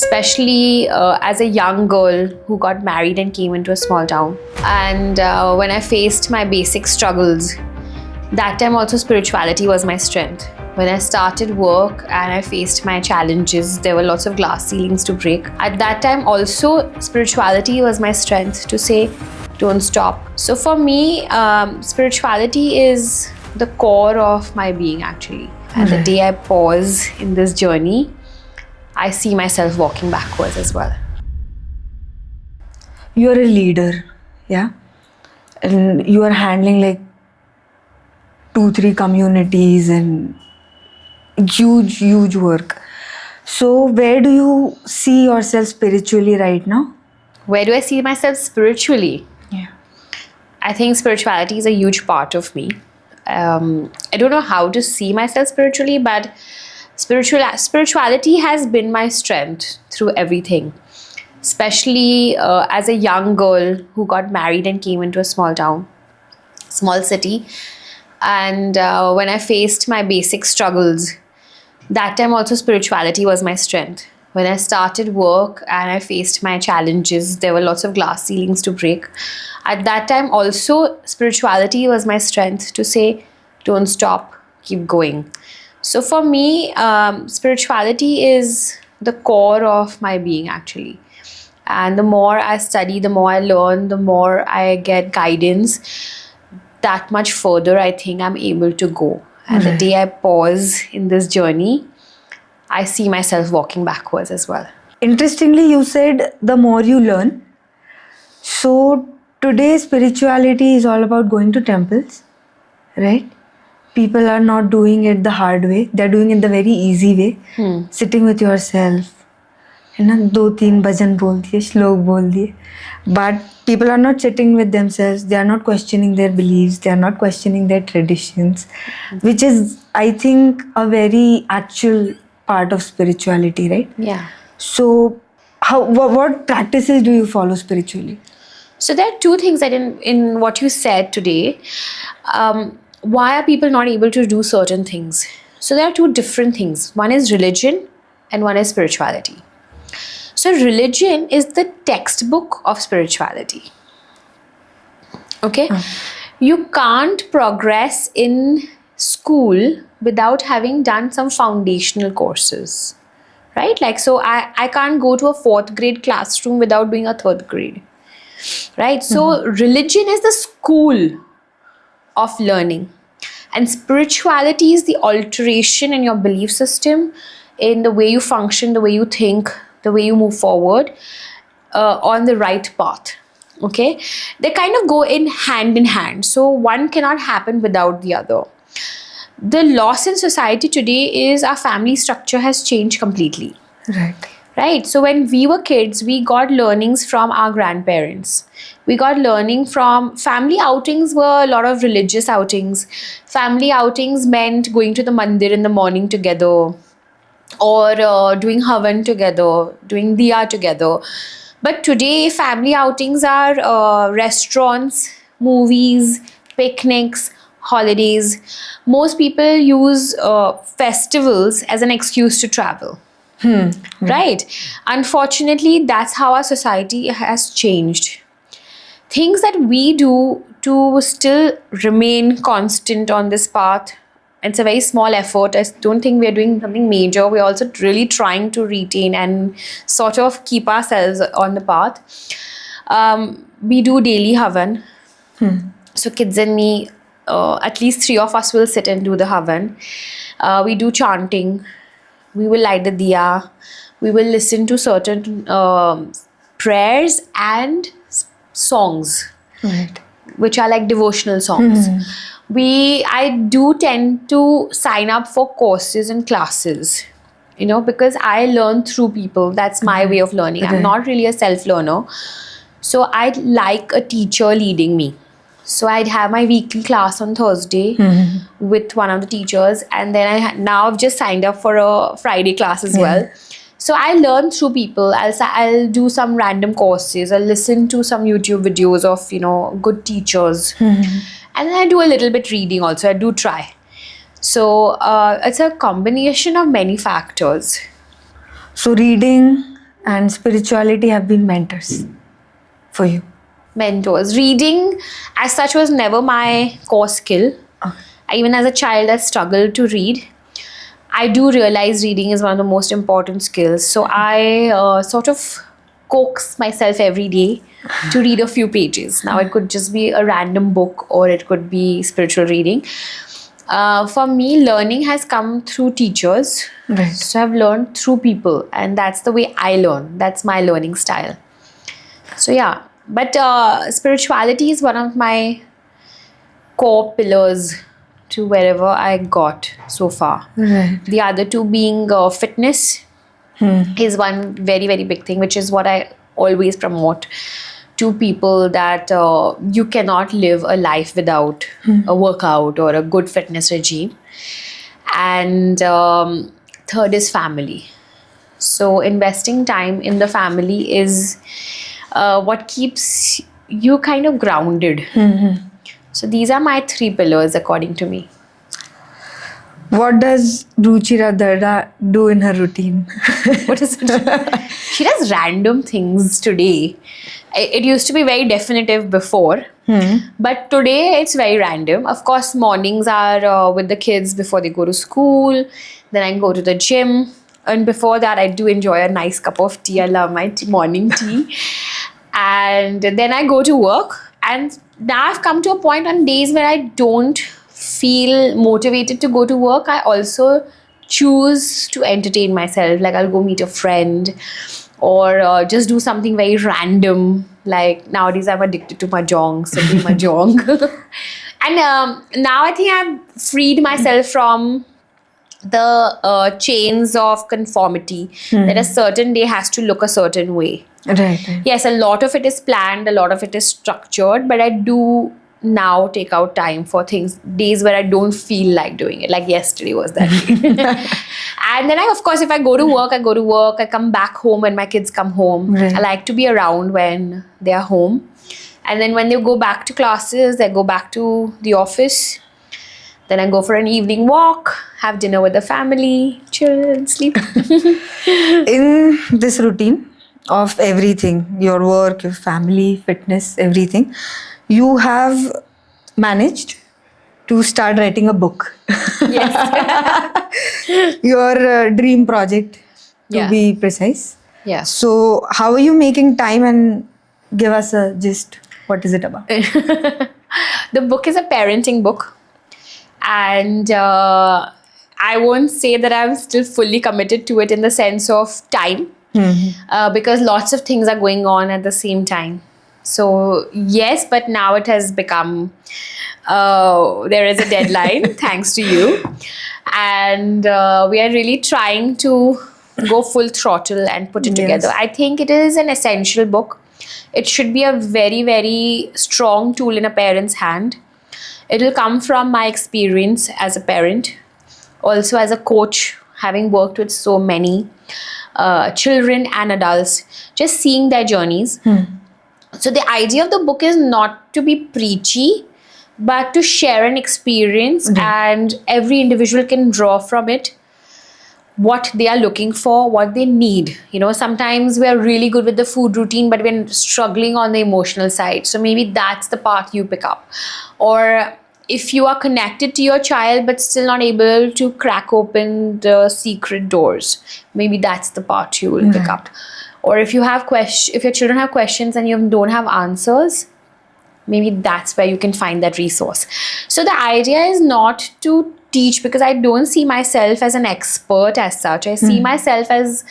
especially as a young girl who got married and came into a small town. And when I faced my basic struggles, that time also spirituality was my strength. When I started work and I faced my challenges, there were lots of glass ceilings to break. At that time also, spirituality was my strength to say, don't stop. So for me, spirituality is the core of my being actually. And the day I pause in this journey, I see myself walking backwards as well. You're a leader, yeah? And you are handling like 2-3 communities and huge work. So where do you see yourself spiritually right now? Where do I see myself spiritually? Yeah. I think spirituality is a huge part of me. I don't know how to see myself spiritually, but spirituality has been my strength through everything. Especially as a young girl who got married and came into a small town, small city. And when I faced my basic struggles, that time also spirituality was my strength. When I started work and I faced my challenges, there were lots of glass ceilings to break. At that time also, spirituality was my strength to say, don't stop, keep going. So for me, spirituality is the core of my being actually. And the more I study, the more I learn, the more I get guidance, that much further I think I'm able to go. And the day I pause in this journey, I see myself walking backwards as well. Interestingly, you said the more you learn. So today spirituality is all about going to temples, right? People are not doing it the hard way. They're doing it the very easy way. Sitting with yourself. है ना 2-3 भजन बोल दिए श्लोक बोल दिए but people are not sitting with themselves, they are not questioning their beliefs, they are not questioning their traditions, which is I think a very actual part of spirituality, right? Yeah. So what practices do you follow spiritually? So there are two things that in what you said today. Why are people not able to do certain things? So there are two different things. One is religion and one is spirituality. So religion is the textbook of spirituality. Okay? You can't progress in school without having done some foundational courses. Right? Like, so I can't go to a 4th grade classroom without doing a 3rd grade. Right? So religion is the school of learning. And spirituality is the alteration in your belief system, in the way you function, the way you think, the way you move forward on the right path. Okay? They kind of go in hand. So one cannot happen without the other. The loss in society today is our family structure has changed completely. Right? So when we were kids, we got learnings from our grandparents. We got learning from family outings were a lot of religious outings. Family outings meant going to the mandir in the morning together, or doing havan together, doing diya together. But today, family outings are restaurants, movies, picnics, holidays. Most people use festivals as an excuse to travel. Right? Unfortunately, that's how our society has changed. Things that we do to still remain constant on this path, it's a very small effort. I don't think we're doing something major. We're also really trying to retain and sort of keep ourselves on the path. We do daily havan. So kids and me, at least 3 of us will sit and do the havan. We do chanting. We will light the diya. We will listen to certain prayers and songs, which are like devotional songs. I do tend to sign up for courses and classes, because I learn through people. That's my way of learning. I'm not really a self-learner. So I'd like a teacher leading me. So I'd have my weekly class on Thursday with one of the teachers, and then now I've just signed up for a Friday class as well. So I learn through people. I'll do some random courses. I'll listen to some YouTube videos of good teachers, and then I do a little bit reading also. I do try. So it's a combination of many factors. So reading and spirituality have been mentors for you? Mentors. Reading as such was never my core skill. Even as a child, I struggled to read. I do realize reading is one of the most important skills. So I sort of coax myself every day to read a few pages. Now it could just be a random book or it could be spiritual reading. For me, learning has come through teachers. Right. So I've learned through people, and that's the way I learn. That's my learning style. So yeah, but spirituality is one of my core pillars to wherever I got so far. Right. The other two being fitness is one very, very big thing, which is what I always promote to people, that you cannot live a life without a workout or a good fitness regime. And third is family. So investing time in the family is what keeps you kind of grounded. So these are my three pillars according to me. What does Ruchira Darda do in her routine? What is it? She does random things today. It used to be very definitive before, but today it's very random. Of course, mornings are with the kids before they go to school. Then I go to the gym. And before that, I do enjoy a nice cup of tea. I love my morning tea. And then I go to work. And now I've come to a point on days where I don't feel motivated to go to work. I also choose to entertain myself. Like I'll go meet a friend or just do something very random. Like nowadays I'm addicted to mahjong, so do mahjong. And now I think I've freed myself from the chains of conformity that a certain day has to look a certain way. Right. Yes, a lot of it is planned, a lot of it is structured, but I do now take out time for days where I don't feel like doing it. Like yesterday was that day. And then of course, if I go to work, I come back home when my kids come home. Right. I like to be around when they are home. And then when they go back to classes, they go back to the office. Then I go for an evening walk, have dinner with the family, chill and sleep. In this routine of everything, your work, your family, fitness, everything, you have managed to start writing a book. Yes. Your dream project, to Yeah. be precise. Yes. So, how are you making time, and give us a gist? What is it about? The book is a parenting book. And I won't say that I'm still fully committed to it in the sense of time, because lots of things are going on at the same time. So yes, but now it has become, there is a deadline thanks to you. And we are really trying to go full throttle and put it together. I think it is an essential book. It should be a very, very strong tool in a parent's hand. It will come from my experience as a parent, also as a coach, having worked with so many children and adults, just seeing their journeys. So the idea of the book is not to be preachy, but to share an experience, and every individual can draw from it what they are looking for, what they need. You know, sometimes we're really good with the food routine, but we're struggling on the emotional side. So maybe that's the part you pick up. Or if you are connected to your child, but still not able to crack open the secret doors, maybe that's the part you will pick up. Or if you have if your children have questions and you don't have answers, maybe that's where you can find that resource. So the idea is not to teach, because I don't see myself as an expert as such. I see myself as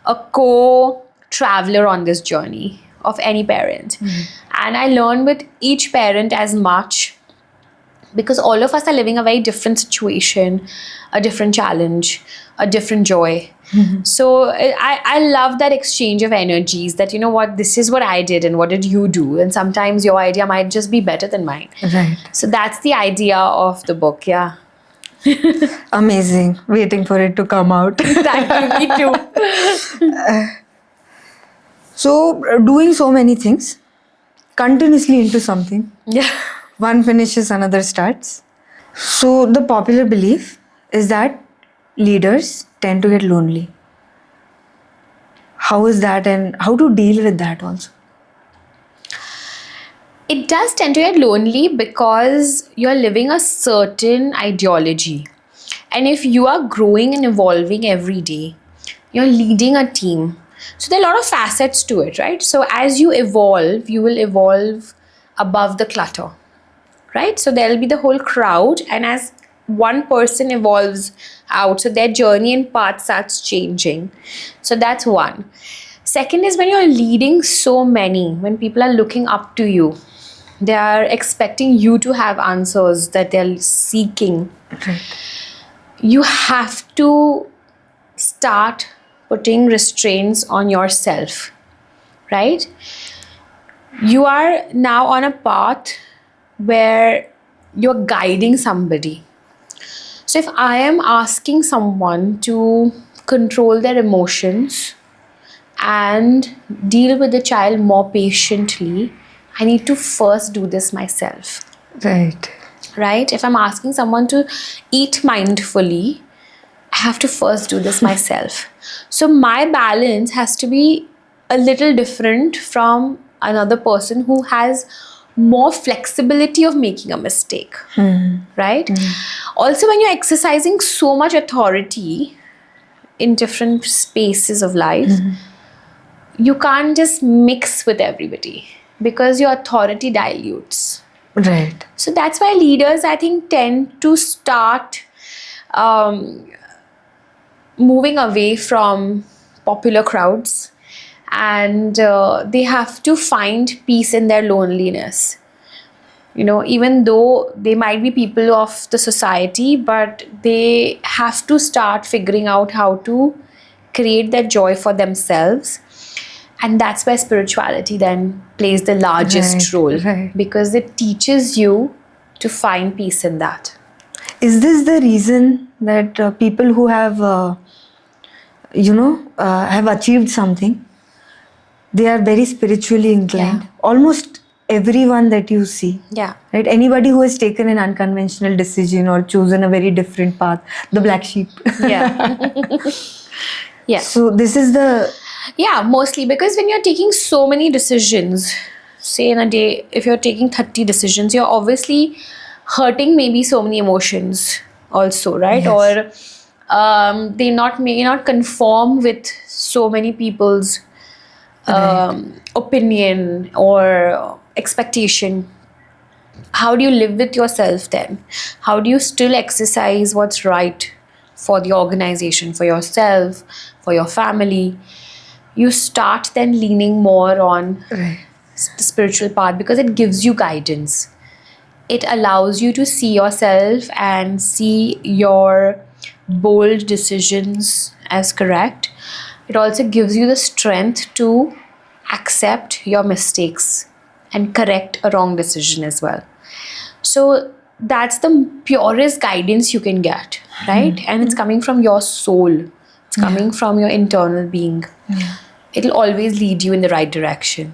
a co-traveler on this journey of any parent. And I learn with each parent as much, because all of us are living a very different situation, a different challenge, a different joy. So I love that exchange of energies, that, you know what, this is what I did and what did you do? And sometimes your idea might just be better than mine. Right. So that's the idea of the book, yeah. Amazing. Waiting for it to come out. Thank you, me too. So, doing so many things, continuously into something. Yeah. One finishes, another starts. So, the popular belief is that leaders tend to get lonely. how is that, and how to deal with that also? It does tend to get lonely because you're living a certain ideology. And if you are growing and evolving every day, you're leading a team. So there are a lot of facets to it, right? So as you evolve, you will evolve above the clutter, right? So there'll be the whole crowd, and as one person evolves out, so their journey and path starts changing. So that's one. Second is when you're leading so many, when people are looking up to you, they are expecting you to have answers that they're seeking. Right. You have to start putting restraints on yourself, right? You are now on a path where you're guiding somebody. So if I am asking someone to control their emotions and deal with the child more patiently, I need to first do this myself. Right? If I'm asking someone to eat mindfully, I have to first do this myself. So my balance has to be a little different from another person who has more flexibility of making a mistake. Right? Also, when you're exercising so much authority in different spaces of life, you can't just mix with everybody because your authority dilutes. Right. So that's why leaders, I think, tend to start moving away from popular crowds, and they have to find peace in their loneliness. You know, even though they might be people of the society, but they have to start figuring out how to create that joy for themselves. And that's where spirituality then plays the largest role, because it teaches you to find peace in that. Is this the reason that people who have, have achieved something, they are very spiritually inclined? Yeah. Almost everyone that you see. Yeah. Right? Anybody who has taken an unconventional decision or chosen a very different path, the black sheep. Yeah. Yeah. So this is the... Yeah, mostly because when you're taking so many decisions, say in a day, if you're taking 30 decisions, you're obviously hurting maybe so many emotions also, right? Yes. Or they may not conform with so many people's opinion or expectation. How do you live with yourself then? How do you still exercise what's right for the organization, for yourself, for your family? You start then leaning more on the spiritual path because it gives you guidance. It allows you to see yourself and see your bold decisions as correct. It also gives you the strength to accept your mistakes and correct a wrong decision as well. So that's the purest guidance you can get, right? And it's coming from your soul. It's coming from your internal being. It'll always lead you in the right direction.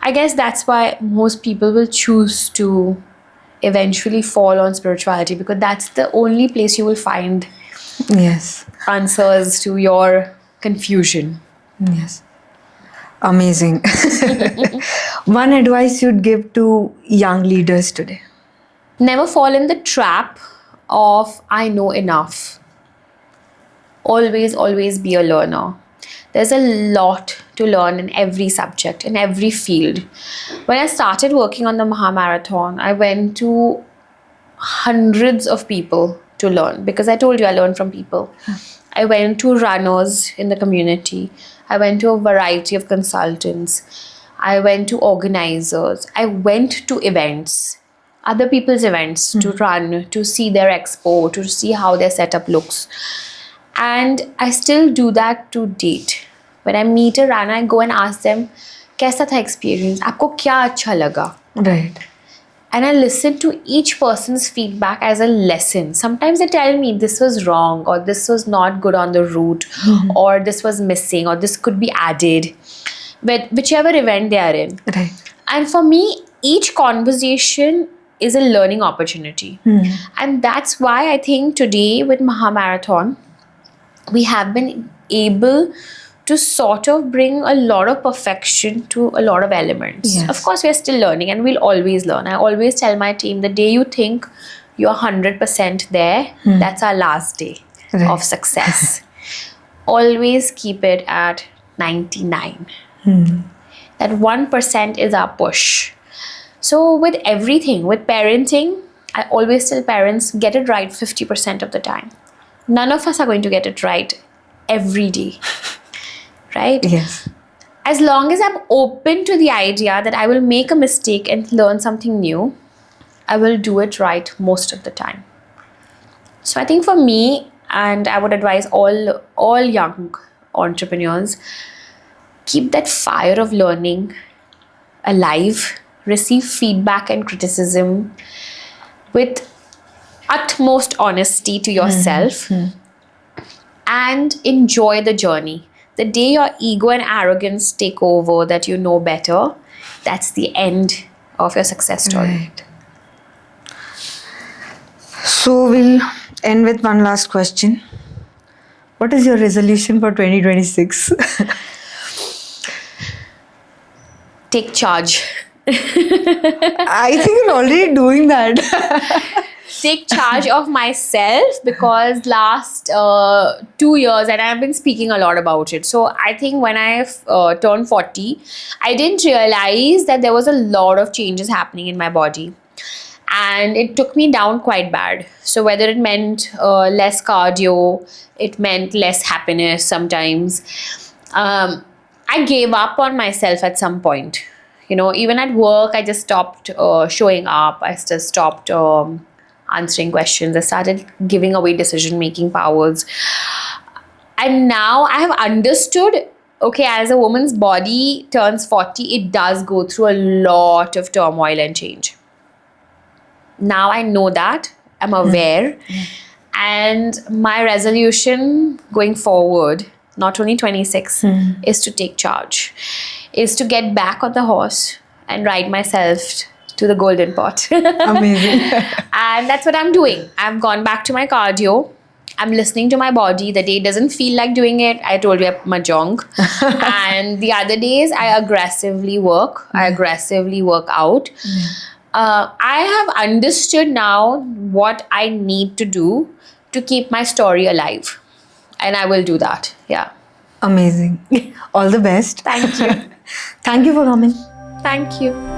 I guess that's why most people will choose to eventually fall on spirituality, because that's the only place you will find answers to your confusion. Yes. Amazing. One advice you'd give to young leaders today? Never fall in the trap of I know enough. Always, always be a learner. There's a lot to learn in every subject, in every field. When I started working on the Mahamarathon, I went to hundreds of people to learn, because I told you I learn from people. I went to runners in the community. I went to a variety of consultants. I went to organizers. I went to events, other people's events, to run, to see their expo, to see how their setup looks. And I still do that to date. When I meet a runner, I go and ask them, कैसा था experience? आपको क्या अच्छा लगा? Right. And I listen to each person's feedback as a lesson. Sometimes they tell me this was wrong, or this was not good on the route, or this was missing, or this could be added, but whichever event they are in. Right. And for me, each conversation is a learning opportunity. And that's why I think today with Mahamarathon, we have been able to sort of bring a lot of perfection to a lot of elements. Yes. Of course, we're still learning and we'll always learn. I always tell my team, the day you think you're 100% there, that's our last day Right. of success. Always keep it at 99. That 1% is our push. So with everything, with parenting, I always tell parents, get it right 50% of the time. None of us are going to get it right every day. Right? Yes. As long as I'm open to the idea that I will make a mistake and learn something new, I will do it right most of the time. So I think for me, and I would advise all young entrepreneurs, keep that fire of learning alive, receive feedback and criticism with utmost honesty to yourself, and enjoy the journey. The day your ego and arrogance take over, that you know better, that's the end of your success story. Right. So we'll end with one last question. What is your resolution for 2026? Take charge. I think you're already doing that. Take charge of myself, because last 2 years, and I've been speaking a lot about it. So I think when I turned 40, I didn't realize that there was a lot of changes happening in my body. And it took me down quite bad. So whether it meant less cardio, it meant less happiness sometimes. I gave up on myself at some point. You know, even at work, I just stopped showing up. I just stopped answering questions. I started giving away decision-making powers. And now I have understood, okay, as a woman's body turns 40, it does go through a lot of turmoil and change. Now I know that, I'm aware. And my resolution going forward, not only 26, is to take charge, is to get back on the horse and ride myself to the golden pot. Amazing. And that's what I'm doing. I've gone back to my cardio. I'm listening to my body. The day it doesn't feel like doing it, I told you I'm mahjong. And the other days, I aggressively work. I aggressively work out. I have understood now what I need to do to keep my story alive. And I will do that. Yeah. Amazing. All the best. Thank you. Thank you for coming. Thank you.